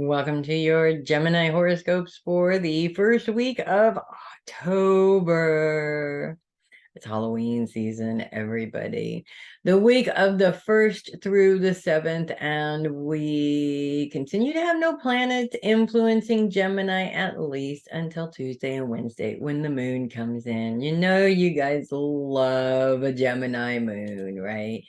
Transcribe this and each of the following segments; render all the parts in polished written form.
Welcome to your Gemini horoscopes for the first week of October. It's Halloween season, everybody. The week of the 1st through the 7th, and we continue to have no planets influencing Gemini at least until Tuesday and Wednesday when the moon comes in. You know, you guys love a Gemini moon, right?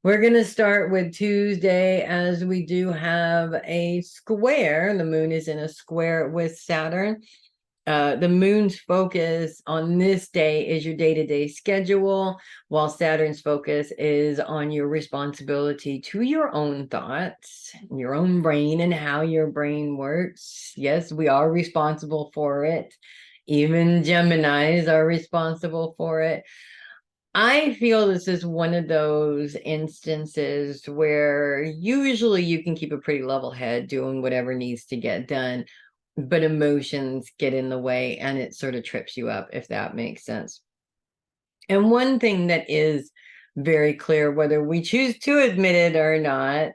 We're going to start with Tuesday, as we do have a square. The moon is in a square with Saturn. The moon's focus on this day is your day-to-day schedule, while Saturn's focus is on your responsibility to your own thoughts, your own brain, and how your brain works. Yes, we are responsible for it. Even Geminis are responsible for it. I feel this is one of those instances where usually you can keep a pretty level head doing whatever needs to get done, but emotions get in the way and it sort of trips you up, if that makes sense. And one thing that is very clear, whether we choose to admit it or not,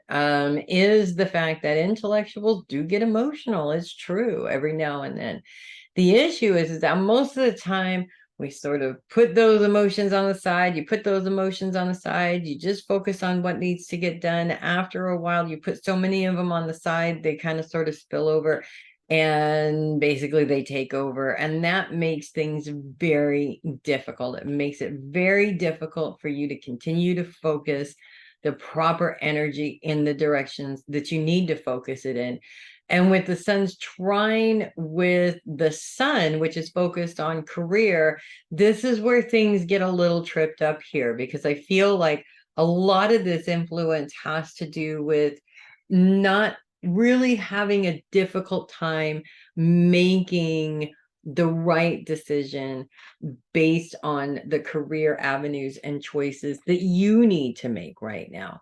is the fact that intellectuals do get emotional. It's true every now and then. The issue is that most of the time we sort of put those emotions on the side. You put those emotions on the side. You just focus on what needs to get done. After a while, you put so many of them on the side, they kind of sort of spill over and basically they take over. And that makes things very difficult. It makes it very difficult for you to continue to focus the proper energy in the directions that you need to focus it in. And with the sun's trine with the sun, which is focused on career, this is where things get a little tripped up here, because I feel like a lot of this influence has to do with not really having a difficult time making the right decision based on the career avenues and choices that you need to make right now.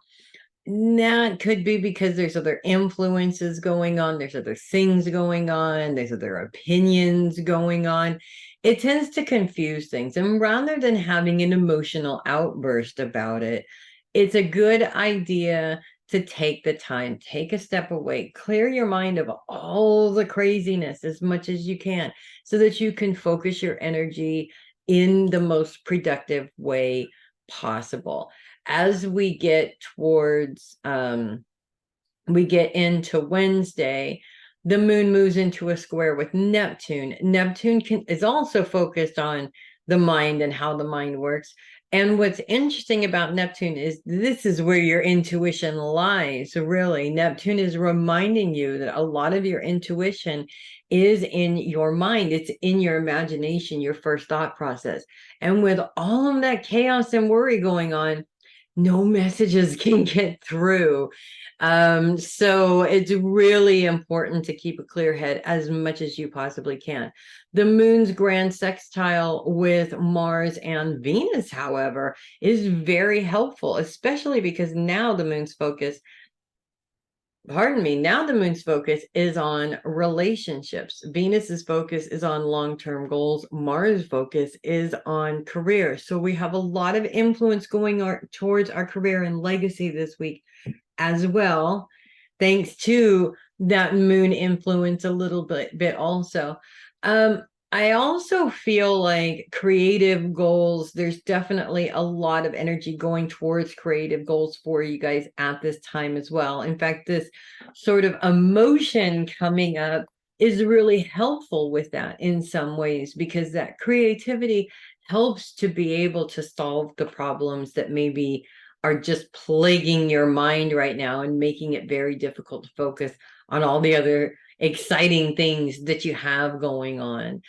That could be because there's other influences going on, there's other things going on, there's other opinions going on. It tends to confuse things. And rather than having an emotional outburst about it, it's a good idea to take the time, take a step away, clear your mind of all the craziness as much as you can so that you can focus your energy in the most productive way possible. As we get towards we get into Wednesday, the moon moves into a square with Neptune. Is also focused on the mind and how the mind works. And what's interesting about Neptune is this is where your intuition lies. So really, Neptune is reminding you that a lot of your intuition is in your mind. It's in your imagination, your first thought process. And with all of that chaos and worry going on, no messages can get through. So it's really important to keep a clear head as much as you possibly can. The moon's grand sextile with Mars and Venus, however, is very helpful, especially because now the moon's focus now the moon's focus is on relationships. Venus's focus is on long-term goals. Mars' focus is on career. So we have a lot of influence going towards our career and legacy this week as well, thanks to that moon influence a little bit also. I also feel like creative goals, there's definitely a lot of energy going towards creative goals for you guys at this time as well. In fact, this sort of emotion coming up is really helpful with that in some ways, because that creativity helps to be able to solve the problems that maybe are just plaguing your mind right now and making it very difficult to focus on all the other exciting things that you have going on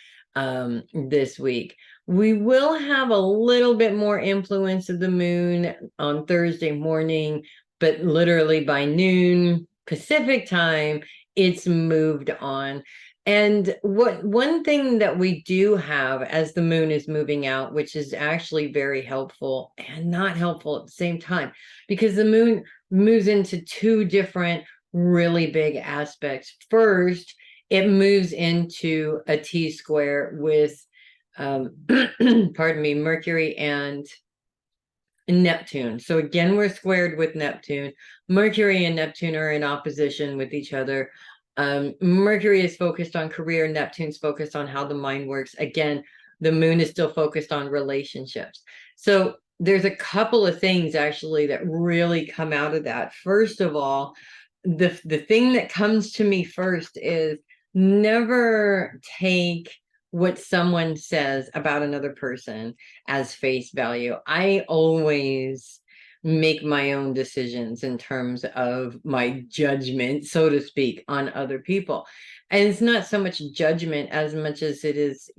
this week. We will have a little bit more influence of the moon on Thursday morning, but literally by noon Pacific time, it's moved on. And one thing that we do have as the moon is moving out, which is actually very helpful and not helpful at the same time, because the moon moves into two different really big aspects. First, it moves into a T square with, pardon me, Mercury and Neptune. So again, we're squared with Neptune. Mercury and Neptune are in opposition with each other Mercury is focused on career, Neptune's focused on how the mind works. Again, the moon is still focused on relationships. So there's a couple of things actually that really come out of that. First of all, the thing that comes to me first is never take what someone says about another person as face value. I always make my own decisions in terms of my judgment, so to speak, on other people. And it's not so much judgment as much as it is,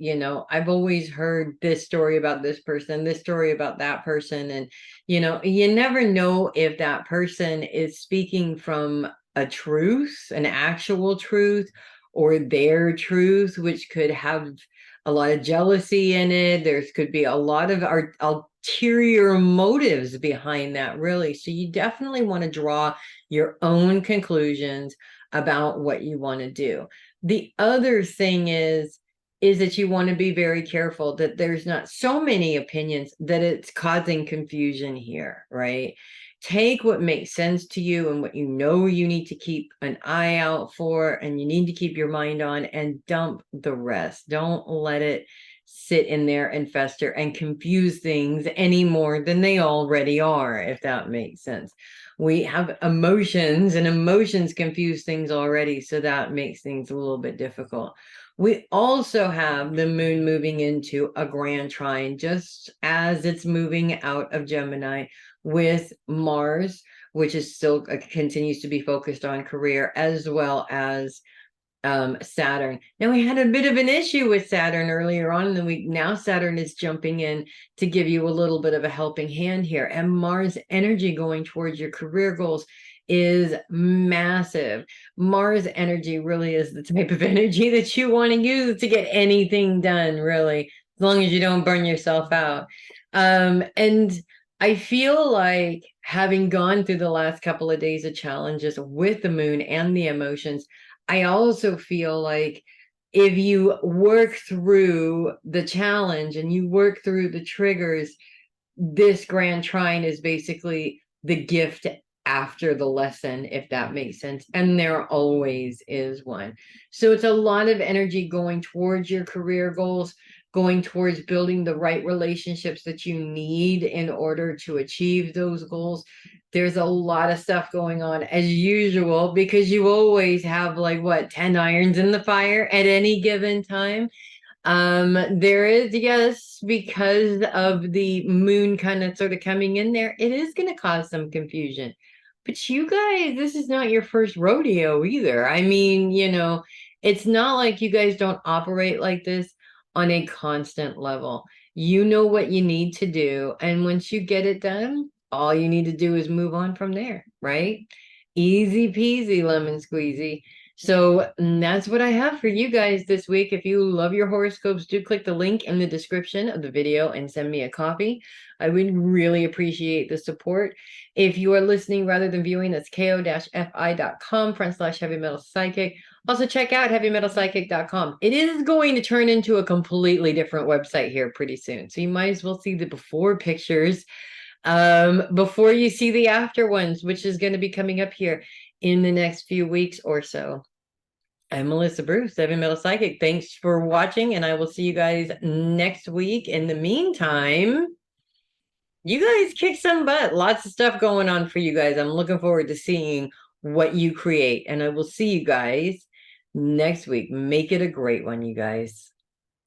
I've always heard this story about this person, this story about that person. And, you never know if that person is speaking from a truth, an actual truth, or their truth, which could have a lot of jealousy in it. There's could be a lot of ulterior motives behind that, really. So you definitely want to draw your own conclusions about what you want to do. The other thing is that you want to be very careful that there's not so many opinions that it's causing confusion here, right? Take what makes sense to you and what you know you need to keep an eye out for and you need to keep your mind on, and dump the rest. Don't let it sit in there and fester and confuse things any more than they already are, if that makes sense. We have emotions and emotions confuse things already, so that makes things a little bit difficult. We also have the moon moving into a grand trine just as it's moving out of Gemini with Mars, which is still continues to be focused on career, as well as Saturn. Now, we had a bit of an issue with Saturn earlier on in the week. Now Saturn is jumping in to give you a little bit of a helping hand here. And Mars energy going towards your career goals is massive. Mars energy really is the type of energy that you want to use to get anything done, really, as long as you don't burn yourself out. And I feel like, having gone through the last couple of days of challenges with the moon and the emotions, I also feel like if you work through the challenge and you work through the triggers, this grand trine is basically the gift after the lesson, if that makes sense. And there always is one. So it's a lot of energy going towards your career goals, going towards building the right relationships that you need in order to achieve those goals. There's a lot of stuff going on as usual, because you always have like what, 10 irons in the fire at any given time. There is, yes, because of the moon kind of sort of coming in there, it is going to cause some confusion. But you guys, this is not your first rodeo either. I mean, it's not like you guys don't operate like this on a constant level. You know what you need to do. And once you get it done, all you need to do is move on from there, right? Easy peasy, lemon squeezy. So that's what I have for you guys this week. If you love your horoscopes, do click the link in the description of the video and send me a copy. I would really appreciate the support. If you are listening rather than viewing, that's ko-fi.com/heavy metal psychic. Also check out heavymetalpsychic.com. It is going to turn into a completely different website here pretty soon. So you might as well see the before pictures before you see the after ones, which is going to be coming up here in the next few weeks or so. I'm Melissa Bruce, Heavy Metal Psychic. Thanks for watching, and I will see you guys next week. In the meantime, you guys kick some butt. Lots of stuff going on for you guys. I'm looking forward to seeing what you create, and I will see you guys next week. Make it a great one, you guys.